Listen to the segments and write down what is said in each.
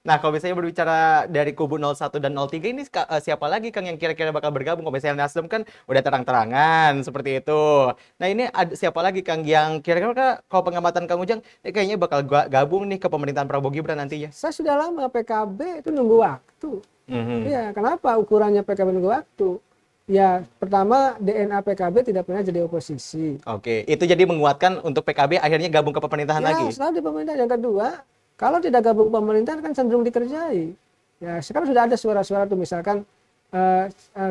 Nah, kalau misalnya berbicara dari kubu 01 dan 03 ini siapa lagi Kang yang kira-kira bakal bergabung? Kalau misalnya Nasdem kan udah terang-terangan seperti itu. Nah, ini siapa lagi Kang yang kira-kira kalau pengamatan Kang Ujang kayaknya bakal gabung nih ke pemerintahan Prabowo Gibran nantinya? Saya sudah lama PKB itu nunggu waktu. Mhm. Iya, kenapa ukurannya PKB nunggu waktu? Ya, pertama DNA PKB tidak pernah jadi oposisi. Oke, itu jadi menguatkan untuk PKB akhirnya gabung ke pemerintahan Ya, lagi. selalu di pemerintah. Yang kedua, kalau tidak gabung pemerintahan kan cenderung dikerjai. Ya, sekarang sudah ada suara-suara tuh misalkan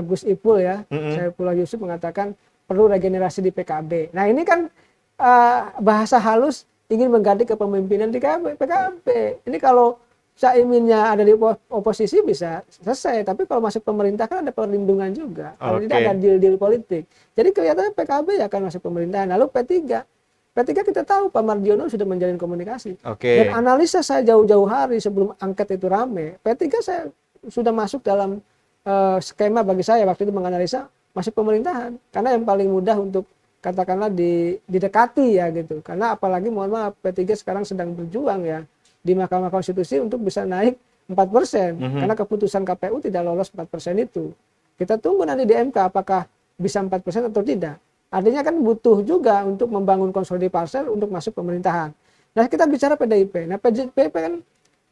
Gus Ipul ya, Mhm. Saifullah Yusuf mengatakan perlu regenerasi di PKB. Nah, ini kan bahasa halus ingin mengganti kepemimpinan di PKB. Ini kalau Caiminnya ada di oposisi bisa selesai, tapi kalau masuk pemerintah kan ada perlindungan juga. Kalau tidak ada Oke. deal-deal politik. Jadi kelihatannya PKB akan masuk pemerintahan. Lalu P3. P3 kita tahu Pak Mardiono sudah menjalin komunikasi. Dan Oke. analisa saya jauh-jauh hari sebelum angket itu rame, P3 saya sudah masuk dalam skema bagi saya waktu itu menganalisa masuk pemerintahan. Karena yang paling mudah untuk katakanlah didekati ya gitu. Karena apalagi mohon maaf P3 sekarang sedang berjuang ya di Mahkamah Konstitusi untuk bisa naik 4%. Mhm. Karena keputusan KPU tidak lolos 4% itu. Kita tunggu nanti di MK apakah bisa 4% atau tidak. Artinya kan butuh juga untuk membangun konsolidasi partai untuk masuk pemerintahan. Nah kita bicara PDIP. Nah PDIP kan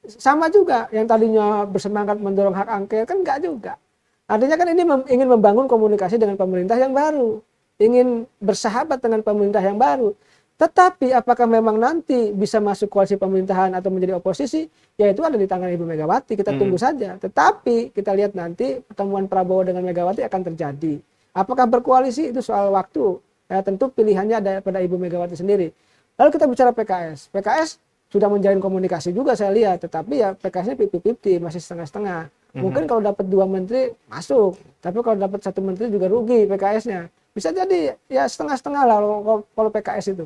sama juga yang tadinya bersemangat mendorong hak angket kan enggak juga. Artinya kan ini ingin membangun komunikasi dengan pemerintah yang baru. Ingin bersahabat dengan pemerintah yang baru. Tetapi apakah memang nanti bisa masuk koalisi pemerintahan atau menjadi oposisi, ya itu ada di tangan Ibu Megawati, kita tunggu saja. Tetapi kita lihat nanti pertemuan Prabowo dengan Megawati akan terjadi. Apakah berkoalisi itu soal waktu, ya tentu pilihannya ada pada Ibu Megawati sendiri. Lalu kita bicara PKS. PKS sudah menjalin komunikasi juga saya lihat, tetapi ya PKS-nya 50-50, masih setengah-setengah. Mungkin kalau dapat 2 menteri masuk, tapi kalau dapat 1 menteri juga rugi PKS-nya. Bisa jadi ya setengah-setengah lah kalau PKS itu.